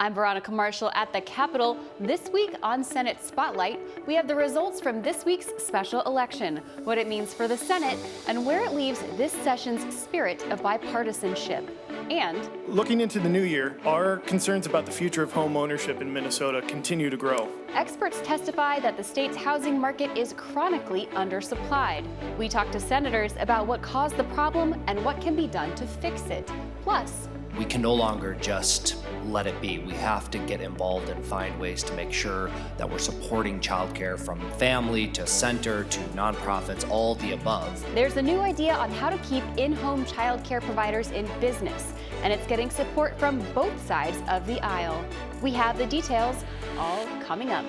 I'm Veronica Marshall at the Capitol. This week on Senate Spotlight, we have the results from this week's special election, what it means for the Senate, and where it leaves this session's spirit of bipartisanship. And looking into the new year, our concerns about the future of home ownership in Minnesota continue to grow. Experts testify that the state's housing market is chronically undersupplied. We talk to senators about what caused the problem and what can be done to fix it. Plus, we can no longer just let it be. We have to get involved and find ways to make sure that we're supporting childcare from family to center to nonprofits, all the above. There's a new idea on how to keep in-home childcare providers in business, and it's getting support from both sides of the aisle. We have the details all coming up.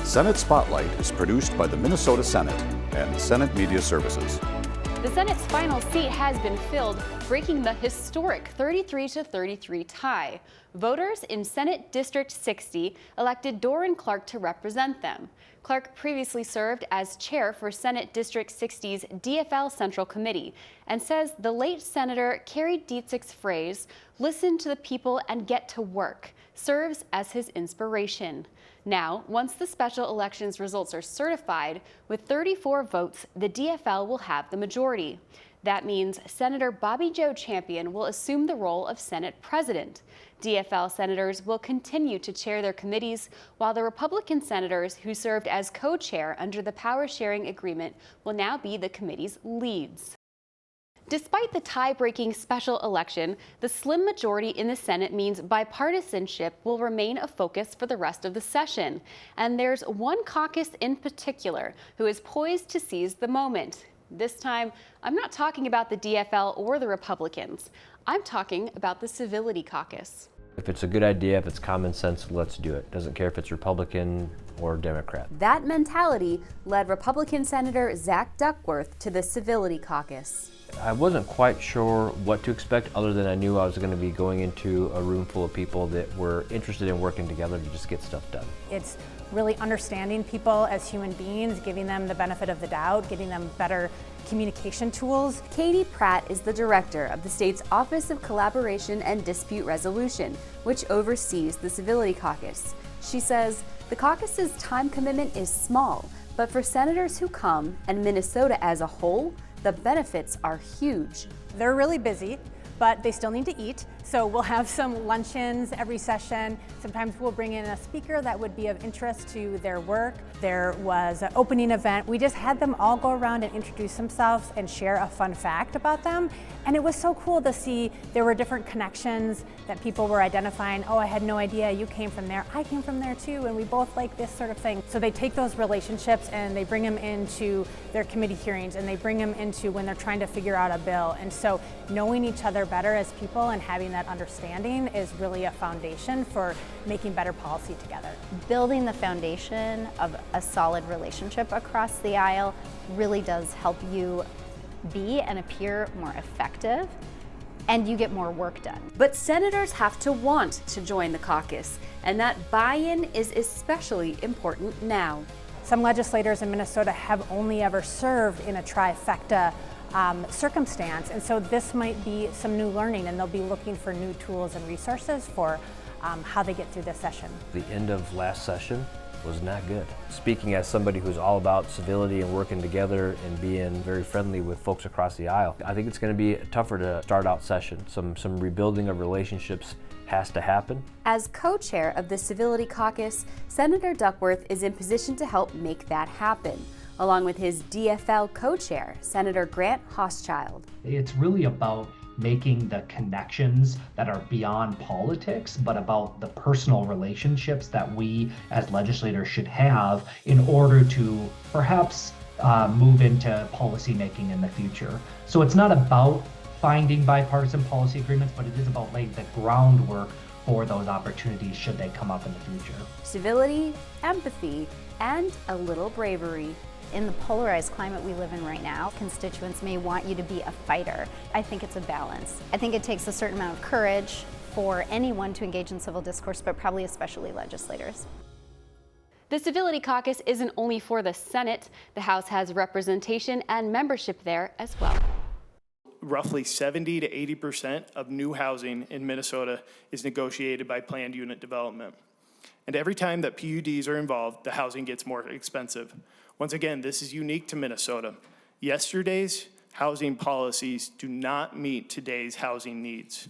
Senate Spotlight is produced by the Minnesota Senate and Senate Media Services. The Senate's final seat has been filled, breaking the historic 33-33 tie. Voters in Senate District 60 elected Doran Clark to represent them. Clark previously served as chair for Senate District 60's DFL Central Committee and says the late Senator Carrie Dietzig's phrase, "Listen to the people and get to work," serves as his inspiration. Now, once the special elections results are certified, with 34 votes, the DFL will have the majority. That means Senator Bobby Joe Champion will assume the role of Senate President. DFL senators will continue to chair their committees, while the Republican senators who served as co-chair under the power-sharing agreement will now be the committee's leads. Despite the tie-breaking special election, the slim majority in the Senate means bipartisanship will remain a focus for the rest of the session. And there's one caucus in particular who is poised to seize the moment. This time, I'm not talking about the DFL or the Republicans. I'm talking about the Civility Caucus. If it's a good idea, if it's common sense, let's do it. Doesn't care if it's Republican or Democrat. That mentality led Republican Senator Zach Duckworth to the Civility Caucus. I wasn't quite sure what to expect, other than I knew I was going to be going into a room full of people that were interested in working together to just get stuff done. It's really understanding people as human beings, giving them the benefit of the doubt, giving them better communication tools. Katie Pratt is the director of the state's Office of Collaboration and Dispute Resolution, which oversees the Civility Caucus. She says the caucus's time commitment is small, but for senators who come and Minnesota as a whole, the benefits are huge. They're really busy, but they still need to eat. So we'll have some luncheons every session. Sometimes we'll bring in a speaker that would be of interest to their work. There was an opening event. We just had them all go around and introduce themselves and share a fun fact about them. And it was so cool to see there were different connections that people were identifying. Oh, I had no idea you came from there. I came from there too, and we both like this sort of thing. So they take those relationships and they bring them into their committee hearings, and they bring them into when they're trying to figure out a bill. And so knowing each other better as people and having that understanding is really a foundation for making better policy together. Building the foundation of a solid relationship across the aisle really does help you be and appear more effective, and you get more work done. But senators have to want to join the caucus, and that buy-in is especially important now. Some legislators in Minnesota have only ever served in a trifecta circumstance, and so this might be some new learning, and they'll be looking for new tools and resources for how they get through this session. The end of last session was not good. Speaking as somebody who's all about civility and working together and being very friendly with folks across the aisle, I think it's going to be tougher to start out session. Some rebuilding of relationships has to happen. As co-chair of the Civility Caucus, Senator Duckworth is in position to help make that happen, along with his DFL co-chair, Senator Grant Hochschild. It's really about making the connections that are beyond politics, but about the personal relationships that we as legislators should have in order to perhaps move into policy making in the future. So it's not about finding bipartisan policy agreements, but it is about laying the groundwork for those opportunities should they come up in the future. Civility, empathy, and a little bravery. In the polarized climate we live in right now, constituents may want you to be a fighter. I think it's a balance. I think it takes a certain amount of courage for anyone to engage in civil discourse, but probably especially legislators. The Civility Caucus isn't only for the Senate. The House has representation and membership there as well. roughly 70 to 80% of new housing in Minnesota is negotiated by planned unit development. And every time that PUDs are involved, the housing gets more expensive. Once again, this is unique to Minnesota. Yesterday's housing policies do not meet today's housing needs.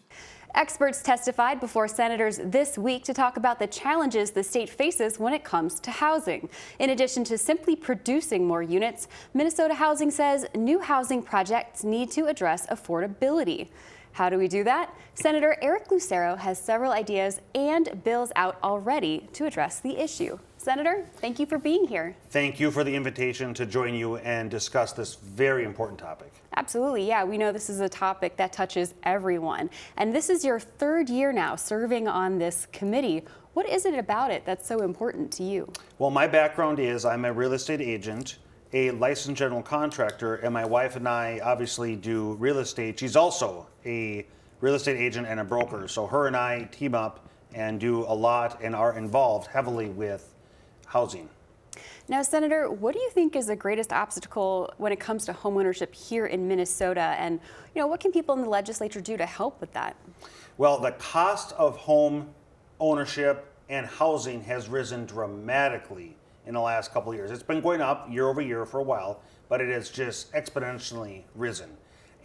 Experts testified before senators this week to talk about the challenges the state faces when it comes to housing. In addition to simply producing more units, Minnesota Housing says new housing projects need to address affordability. How do we do that? Senator Eric Lucero has several ideas and bills out already to address the issue. Senator, thank you for being here. Thank you for the invitation to join you and discuss this very important topic. Absolutely, yeah. We know this is a topic that touches everyone. And this is your third year now serving on this committee. What is it about it that's so important to you? Well, my background is I'm a real estate agent, a licensed general contractor, and my wife and I obviously do real estate. She's also a real estate agent and a broker. So her and I team up and do a lot and are involved heavily with housing. Now, Senator, what do you think is the greatest obstacle when it comes to homeownership here in Minnesota? And, what can people in the legislature do to help with that? Well, the cost of home ownership and housing has risen dramatically in the last couple of years. It's been going up year over year for a while, but it has just exponentially risen.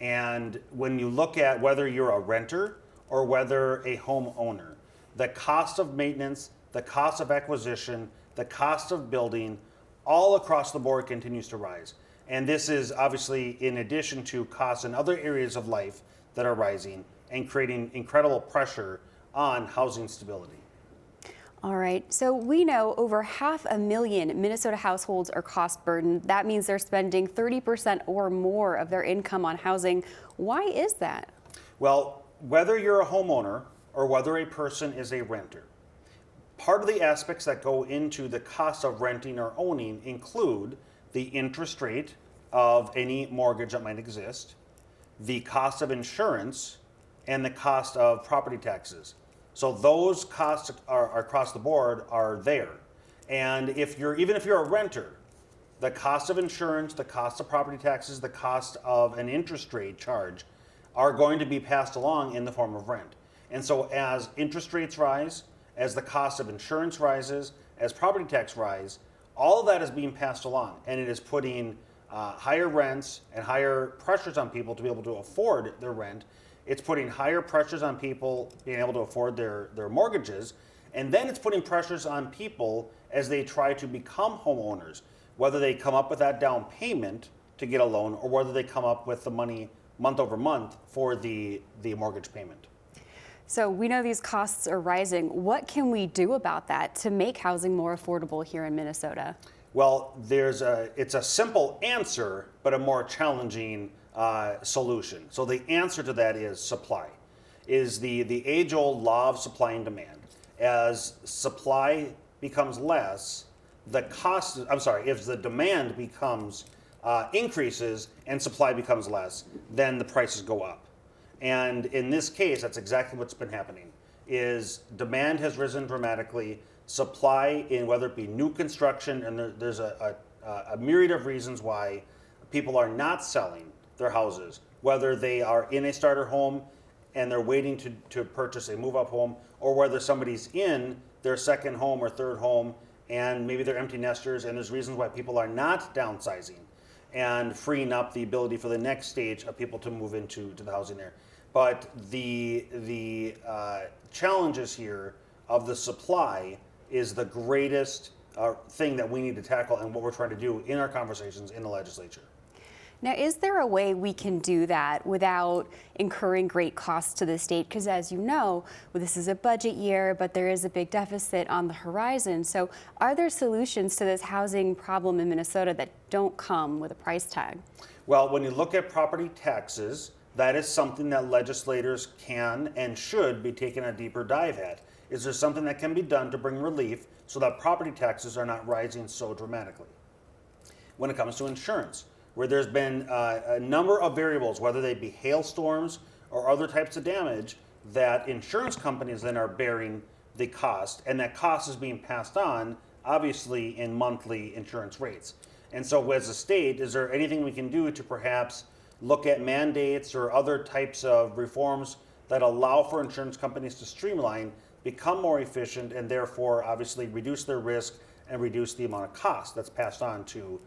And when you look at whether you're a renter or whether a homeowner, the cost of maintenance, the cost of acquisition, the cost of building, all across the board continues to rise. And this is obviously in addition to costs in other areas of life that are rising and creating incredible pressure on housing stability. All right, so we know over 500,000 Minnesota households are cost burdened. That means they're spending 30% or more of their income on housing. Why is that? Well, whether you're a homeowner or whether a person is a renter, part of the aspects that go into the cost of renting or owning include the interest rate of any mortgage that might exist, the cost of insurance, and the cost of property taxes. So those costs are across the board are there. And even if you're a renter, the cost of insurance, the cost of property taxes, the cost of an interest rate charge are going to be passed along in the form of rent. And so as interest rates rise, as the cost of insurance rises, as property tax rise, all of that is being passed along, and it is putting higher rents and higher pressures on people to be able to afford their rent. It's putting higher pressures on people being able to afford their mortgages, and then it's putting pressures on people as they try to become homeowners, whether they come up with that down payment to get a loan or whether they come up with the money month over month for the mortgage payment. So we know these costs are rising. What can we do about that to make housing more affordable here in Minnesota? Well, it's a simple answer, but a more challenging solution. So the answer to that is supply, is the age-old law of supply and demand. As supply becomes less, if the demand becomes increases and supply becomes less, then the prices go up. And in this case, that's exactly what's been happening, is demand has risen dramatically, supply in whether it be new construction, and there's a myriad of reasons why people are not selling their houses, whether they are in a starter home and they're waiting to purchase a move-up home, or whether somebody's in their second home or third home and maybe they're empty nesters, and there's reasons why people are not downsizing and freeing up the ability for the next stage of people to move into the housing there. But the challenges here of the supply is the greatest thing that we need to tackle and what we're trying to do in our conversations in the legislature. Now, is there a way we can do that without incurring great costs to the state? Because as you know, this is a budget year, but there is a big deficit on the horizon. So are there solutions to this housing problem in Minnesota that don't come with a price tag? Well, when you look at property taxes, that is something that legislators can and should be taking a deeper dive at. Is there something that can be done to bring relief so that property taxes are not rising so dramatically? When it comes to insurance, where there's been a number of variables, whether they be hailstorms or other types of damage, that insurance companies then are bearing the cost, and that cost is being passed on, obviously, in monthly insurance rates. And so as a state, is there anything we can do to perhaps look at mandates or other types of reforms that allow for insurance companies to streamline, become more efficient, and therefore obviously reduce their risk and reduce the amount of cost that's passed on to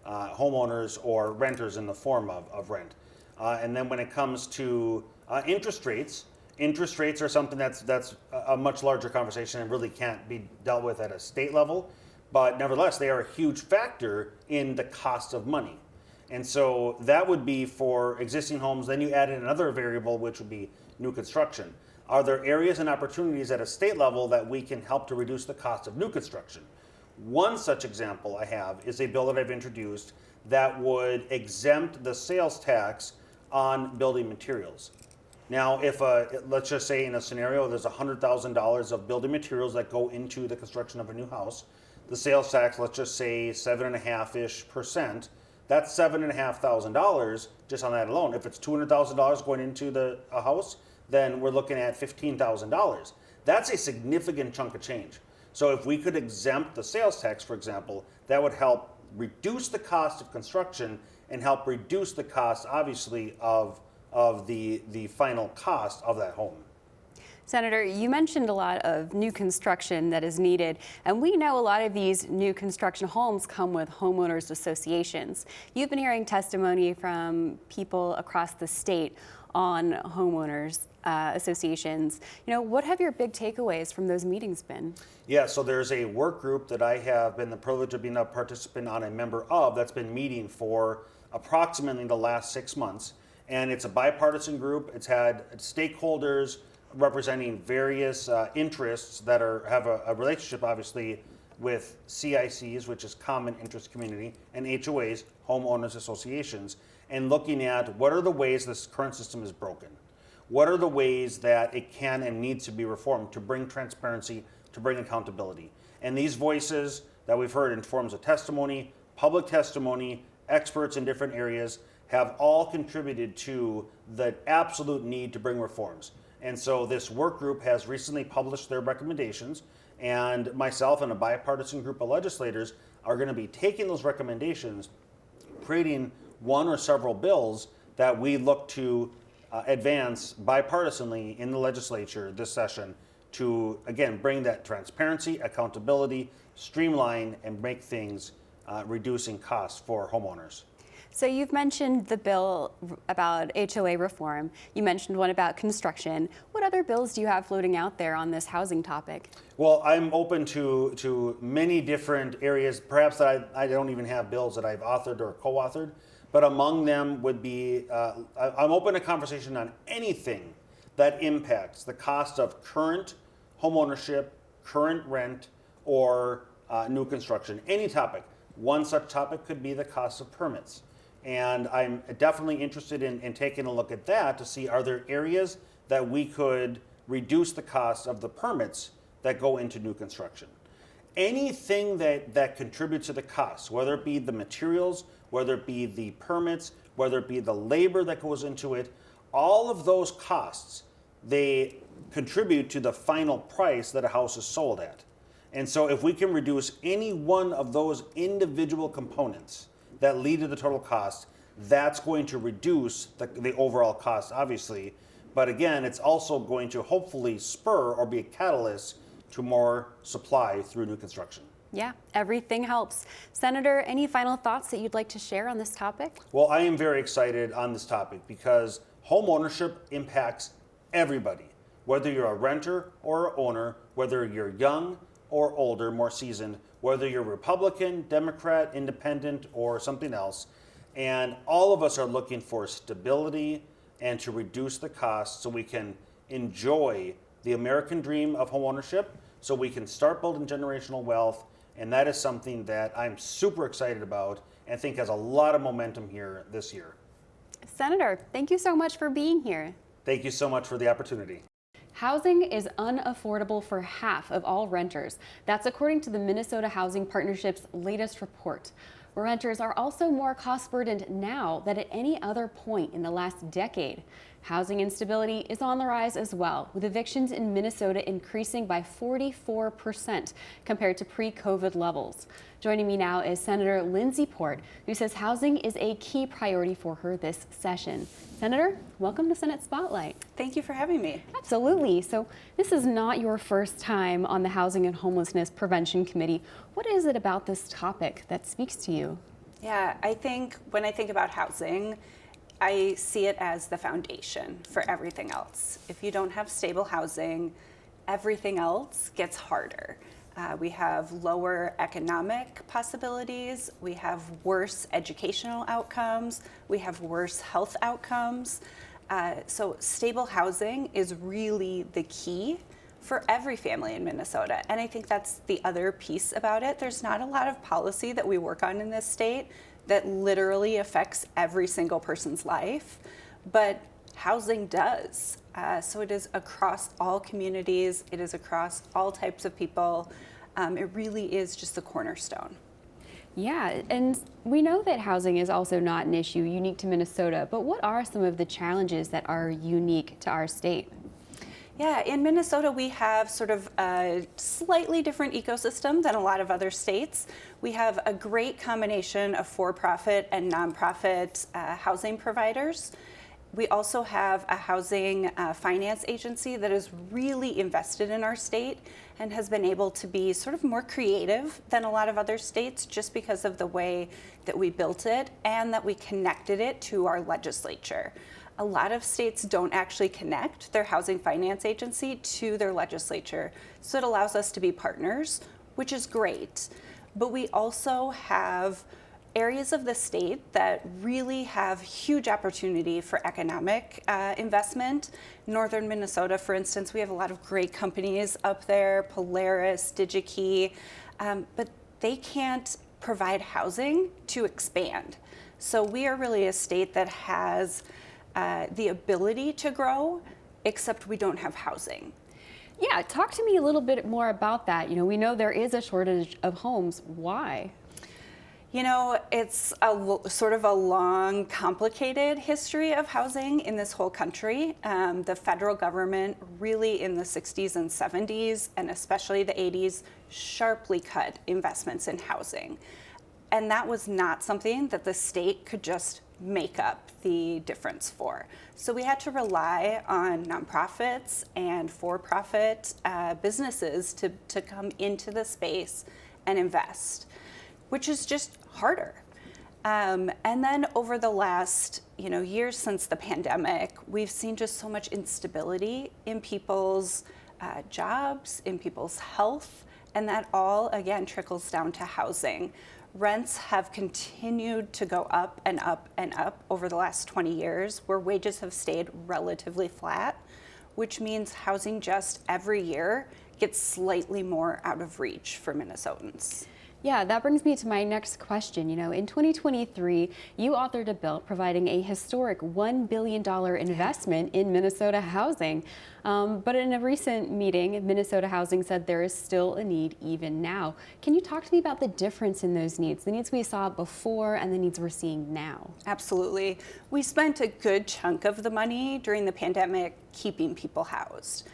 homeowners or renters in the form of rent. And then when it comes to interest rates are something that's a much larger conversation and really can't be dealt with at a state level. But nevertheless, they are a huge factor in the cost of money. And so that would be for existing homes. Then you add in another variable, which would be new construction. Are there areas and opportunities at a state level that we can help to reduce the cost of new construction? One such example I have is a bill that I've introduced that would exempt the sales tax on building materials. Now, if let's just say in a scenario there's $100,000 of building materials that go into the construction of a new house, the sales tax, let's just say 7.5%, that's $7,500 just on that alone. If it's $200,000 going into a house, then we're looking at $15,000. That's a significant chunk of change. So if we could exempt the sales tax, for example, that would help reduce the cost of construction and help reduce the cost, obviously, of the final cost of that home. Senator, you mentioned a lot of new construction that is needed, and we know a lot of these new construction homes come with homeowners associations. You've been hearing testimony from people across the state on homeowners associations. What have your big takeaways from those meetings been? Yeah, so there's a work group that I have been the privilege of being a participant on, a member of, that's been meeting for approximately the last 6 months. And it's a bipartisan group. It's had stakeholders representing various interests that have a relationship, obviously, with CICs, which is Common Interest Community, and HOAs, Homeowners Associations, and looking at what are the ways this current system is broken. What are the ways that it can and needs to be reformed to bring transparency, to bring accountability? And these voices that we've heard in forms of testimony, public testimony, experts in different areas, have all contributed to the absolute need to bring reforms. And so this work group has recently published their recommendations, and myself and a bipartisan group of legislators are going to be taking those recommendations, creating one or several bills that we look to advance bipartisanly in the legislature this session to, again, bring that transparency, accountability, streamline, and make things reducing costs for homeowners. So you've mentioned the bill about HOA reform. You mentioned one about construction. What other bills do you have floating out there on this housing topic? Well, I'm open to many different areas. Perhaps that I don't even have bills that I've authored or co-authored, but among them would be, I'm open to conversation on anything that impacts the cost of current homeownership, current rent, or new construction, any topic. One such topic could be the cost of permits. And I'm definitely interested in taking a look at that to see, are there areas that we could reduce the cost of the permits that go into new construction. Anything that contributes to the cost, whether it be the materials, whether it be the permits, whether it be the labor that goes into it, all of those costs, they contribute to the final price that a house is sold at. And so if we can reduce any one of those individual components that lead to the total cost, that's going to reduce the overall cost, obviously. But again, it's also going to hopefully spur or be a catalyst to more supply through new construction. Yeah, everything helps. Senator, any final thoughts that you'd like to share on this topic? Well, I am very excited on this topic because home ownership impacts everybody, whether you're a renter or an owner, whether you're young or older, more seasoned, whether you're Republican, Democrat, Independent, or something else. And all of us are looking for stability and to reduce the cost so we can enjoy the American dream of homeownership, so we can start building generational wealth. And that is something that I'm super excited about and think has a lot of momentum here this year. Senator, thank you so much for being here. Thank you so much for the opportunity. Housing is unaffordable for half of all renters. That's according to the Minnesota Housing Partnership's latest report. Renters are also more cost burdened now than at any other point in the last decade. Housing instability is on the rise as well, with evictions in Minnesota increasing by 44% compared to pre-COVID levels. Joining me now is Senator Lindsey Port, who says housing is a key priority for her this session. Senator, welcome to Senate Spotlight. Thank you for having me. Absolutely. So this is not your first time on the Housing and Homelessness Prevention Committee. What is it about this topic that speaks to you? Yeah, I think when I think about housing, I see it as the foundation for everything else. If you don't have stable housing, everything else gets harder. We have lower economic possibilities, we have worse educational outcomes, we have worse health outcomes. So stable housing is really the key for every family in Minnesota. And I think that's the other piece about it. There's not a lot of policy that we work on in this state that literally affects every single person's life, but housing does. So it is across all communities, it is across all types of people. It really is just the cornerstone. Yeah, and we know that housing is also not an issue unique to Minnesota, but what are some of the challenges that are unique to our state? Yeah, in Minnesota, we have sort of a slightly different ecosystem than a lot of other states. We have a great combination of for-profit and nonprofit housing providers. We also have a housing finance agency that is really invested in our state and has been able to be sort of more creative than a lot of other states just because of the way that we built it and that we connected it to our legislature. A lot of states don't actually connect their housing finance agency to their legislature, so it allows us to be partners, which is great. But we also have areas of the state that really have huge opportunity for economic investment. Northern Minnesota, for instance, we have a lot of great companies up there, Polaris, DigiKey, but they can't provide housing to expand. So we are really a state that has the ability to grow, except we don't have housing. Yeah, talk to me a little bit more about that. You know, we know there is a shortage of homes. Why? You know, it's sort of a long, complicated history of housing in this whole country. The federal government really in the 60s and 70s, and especially the 80s, sharply cut investments in housing. And that was not something that the state could just make up the difference for. So we had to rely on nonprofits and for-profit businesses to come into the space and invest, which is just harder. And then over the last years since the pandemic, we've seen just so much instability in people's jobs, in people's health, and that all, again, trickles down to housing. Rents have continued to go up and up and up over the last 20 years, where wages have stayed relatively flat, which means housing just every year gets slightly more out of reach for Minnesotans. Yeah, that brings me to my next question. You know, in 2023, you authored a bill providing a historic $1 billion investment in Minnesota housing. But in a recent meeting, Minnesota Housing said there is still a need even now. Can you talk to me about the difference in those needs, the needs we saw before and the needs we're seeing now? Absolutely. We spent a good chunk of the money during the pandemic keeping people housed.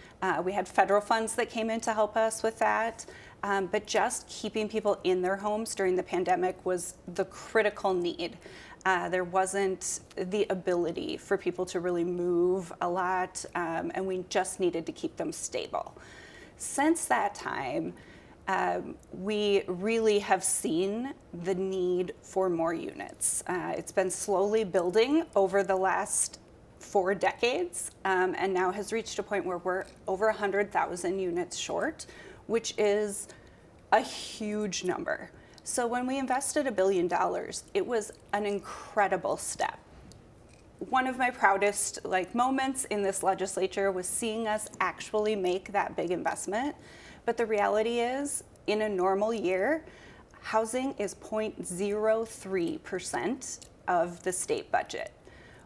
We had federal funds that came in to help us with that. But just keeping people in their homes during the pandemic was the critical need. There wasn't the ability for people to really move a lot, and we just needed to keep them stable. Since that time, we really have seen the need for more units. It's been slowly building over the last 4 decades, and now has reached a point where we're over 100,000 units short, which is a huge number. So when we invested $1 billion, it was an incredible step. One of my proudest moments in this legislature was seeing us actually make that big investment. But the reality is, in a normal year, housing is 0.03% of the state budget,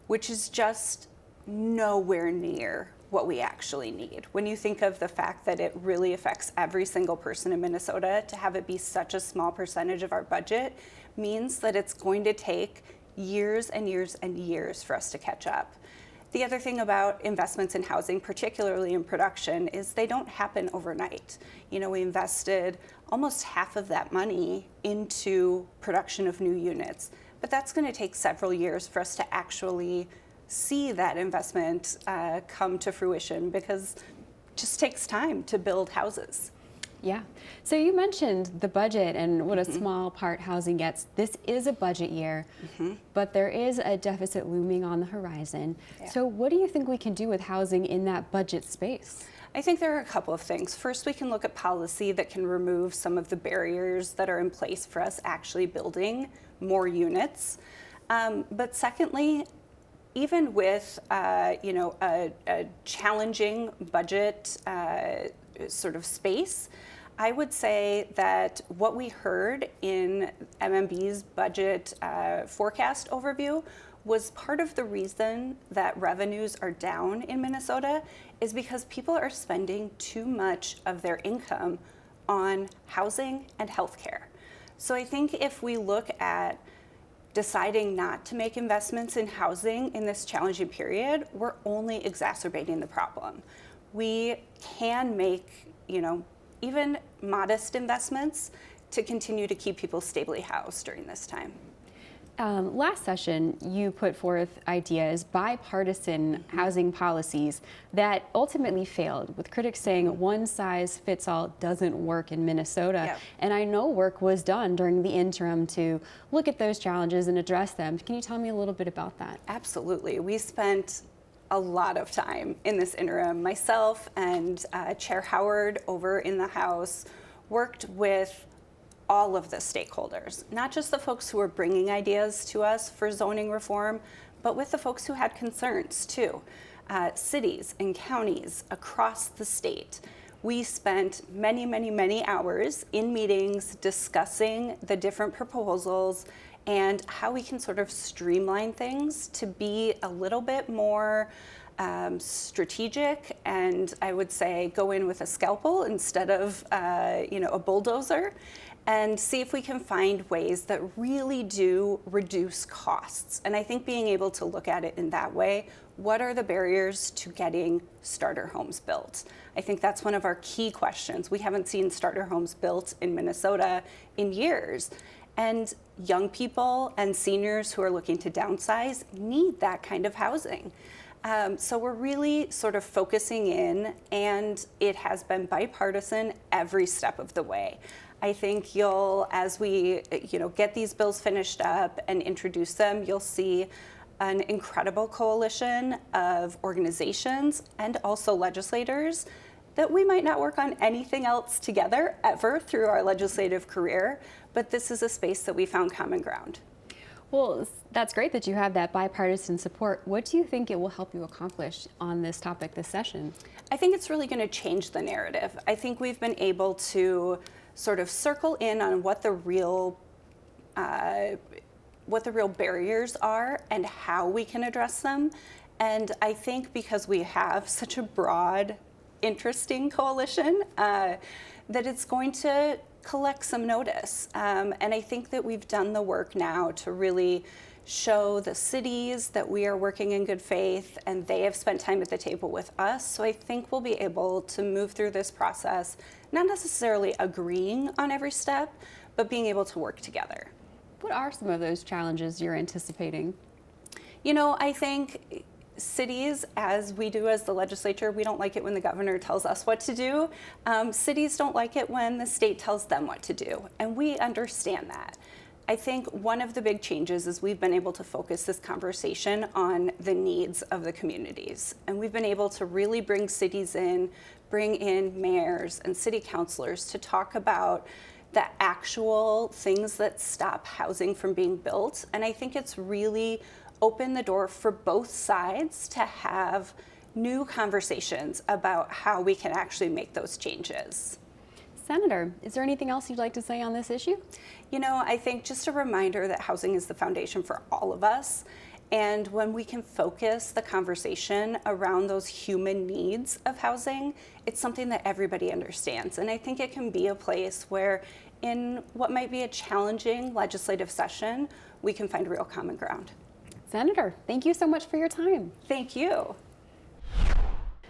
which is just nowhere near what we actually need. When you think of the fact that it really affects every single person in Minnesota, to have it be such a small percentage of our budget means that it's going to take years and years and years for us to catch up. The other thing about investments in housing, particularly in production, is they don't happen overnight. You know, we invested almost half of that money into production of new units, but that's going to take several years for us to actually see that investment come to fruition, because it just takes time to build houses. Yeah. So you mentioned the budget and what a small part housing gets. This is a budget year, but there is a deficit looming on the horizon. Yeah. So what do you think we can do with housing in that budget space? I think there are a couple of things. First, we can look at policy that can remove some of the barriers that are in place for us actually building more units. But secondly, even with a challenging budget sort of space, I would say that what we heard in MMB's budget forecast overview was part of the reason that revenues are down in Minnesota is because people are spending too much of their income on housing and healthcare. So I think if we look at deciding not to make investments in housing in this challenging period, we're only exacerbating the problem. We can make, even modest investments to continue to keep people stably housed during this time. Last session, you put forth ideas, bipartisan housing policies that ultimately failed, with critics saying one size fits all doesn't work in Minnesota. Yep. And I know work was done during the interim to look at those challenges and address them. Can you tell me a little bit about that? Absolutely. We spent a lot of time in this interim. Myself and Chair Howard over in the House worked with all of the stakeholders, not just the folks who were bringing ideas to us for zoning reform, but with the folks who had concerns too. Cities and counties across the state. We spent many hours in meetings discussing the different proposals and how we can sort of streamline things to be a little bit more strategic, and I would say go in with a scalpel instead of a bulldozer, and see if we can find ways that really do reduce costs. And I think being able to look at it in that way, what are the barriers to getting starter homes built? I think that's one of our key questions. We haven't seen starter homes built in Minnesota in years. And young people and seniors who are looking to downsize need that kind of housing. So we're really sort of focusing in, and it has been bipartisan every step of the way. I think as we get these bills finished up and introduce them, you'll see an incredible coalition of organizations and also legislators that we might not work on anything else together ever through our legislative career, but this is a space that we found common ground. Well, that's great that you have that bipartisan support. What do you think it will help you accomplish on this topic this session? I think it's really going to change the narrative. I think we've been able to sort of circle in on what the real barriers are and how we can address them. And I think because we have such a broad, interesting coalition, that it's going to collect some notice. And I think that we've done the work now to really show the cities that we are working in good faith, and they have spent time at the table with us. So I think we'll be able to move through this process, not necessarily agreeing on every step, but being able to work together. What are some of those challenges you're anticipating? I think cities, as we do as the legislature, we don't like it when the governor tells us what to do. Cities don't like it when the state tells them what to do, and we understand that. I think one of the big changes is we've been able to focus this conversation on the needs of the communities. And we've been able to really bring cities in, bring in mayors and city councilors to talk about the actual things that stop housing from being built. And I think it's really opened the door for both sides to have new conversations about how we can actually make those changes. Senator, is there anything else you'd like to say on this issue? I think just a reminder that housing is the foundation for all of us. And when we can focus the conversation around those human needs of housing, it's something that everybody understands. And I think it can be a place where in what might be a challenging legislative session, we can find real common ground. Senator, thank you so much for your time. Thank you.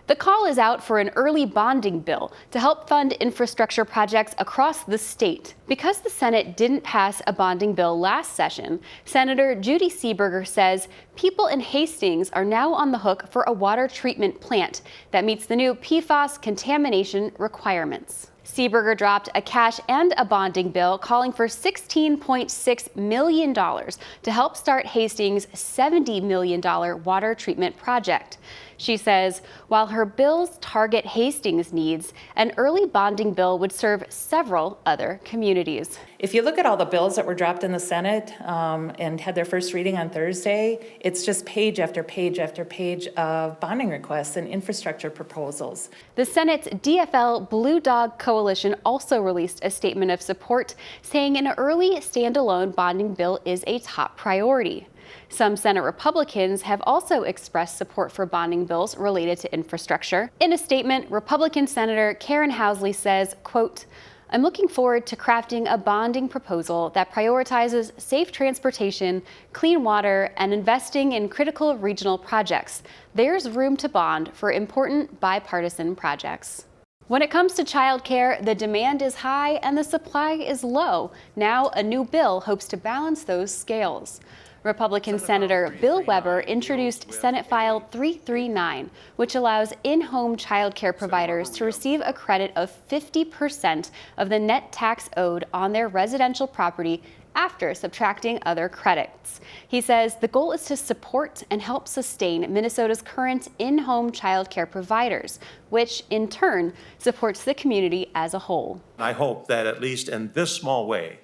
The call is out for an early bonding bill to help fund infrastructure projects across the state. Because the Senate didn't pass a bonding bill last session, Senator Judy Seeberger says people in Hastings are now on the hook for a water treatment plant that meets the new PFAS contamination requirements. Seeberger dropped a cash and a bonding bill calling for $16.6 million to help start Hastings' $70 million water treatment project. She says while her bills target Hastings' needs, an early bonding bill would serve several other communities. If you look at all the bills that were dropped in the Senate and had their first reading on Thursday, it's just page after page after page of bonding requests and infrastructure proposals. The Senate's DFL Blue Dog Coalition also released a statement of support, saying an early standalone bonding bill is a top priority. Some Senate Republicans have also expressed support for bonding bills related to infrastructure. In a statement, Republican Senator Karen Housley says, quote, "I'm looking forward to crafting a bonding proposal that prioritizes safe transportation, clean water, and investing in critical regional projects. There's room to bond for important bipartisan projects." When it comes to childcare, the demand is high and the supply is low. Now, a new bill hopes to balance those scales. Republican Senator Bill Weber introduced Senate File 339, which allows in-home child care providers to receive a credit of 50% of the net tax owed on their residential property after subtracting other credits. He says the goal is to support and help sustain Minnesota's current in-home child care providers, which in turn supports the community as a whole. I hope that at least in this small way,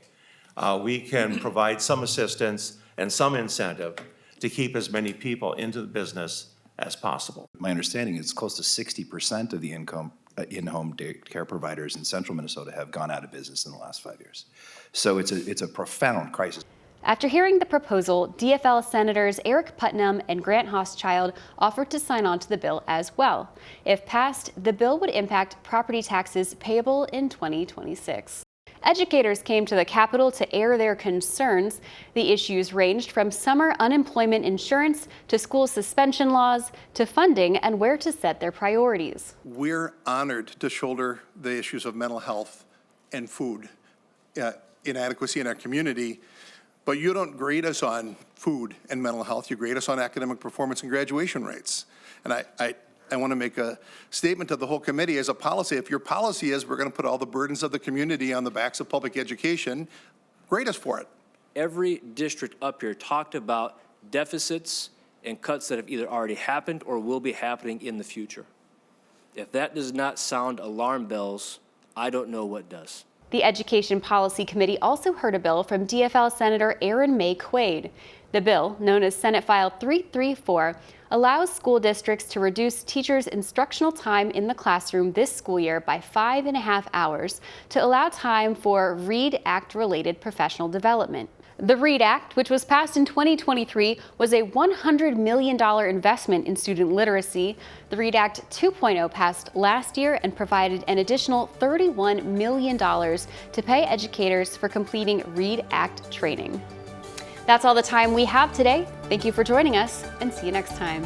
we can provide some assistance and some incentive to keep as many people into the business as possible. My understanding is close to 60% of the in-home care providers in central Minnesota have gone out of business in the last 5 years. So it's a profound crisis. After hearing the proposal, DFL Senators Eric Putnam and Grant Hochschild offered to sign on to the bill as well. If passed, the bill would impact property taxes payable in 2026. Educators came to the Capitol to air their concerns. The issues ranged from summer unemployment insurance to school suspension laws to funding and where to set their priorities. We're honored to shoulder the issues of mental health and food inadequacy in our community, but you don't grade us on food and mental health. You grade us on academic performance and graduation rates. And I want to make a statement to the whole committee as a policy. If your policy is we're going to put all the burdens of the community on the backs of public education, grade us for it. Every district up here talked about deficits and cuts that have either already happened or will be happening in the future. If that does not sound alarm bells, I don't know what does. The Education Policy Committee also heard a bill from DFL Senator Erin May Quaid. The bill, known as Senate File 334, allows school districts to reduce teachers' instructional time in the classroom this school year by 5.5 hours to allow time for READ Act-related professional development. The READ Act, which was passed in 2023, was a $100 million investment in student literacy. The READ Act 2.0 passed last year and provided an additional $31 million to pay educators for completing READ Act training. That's all the time we have today. Thank you for joining us, and see you next time.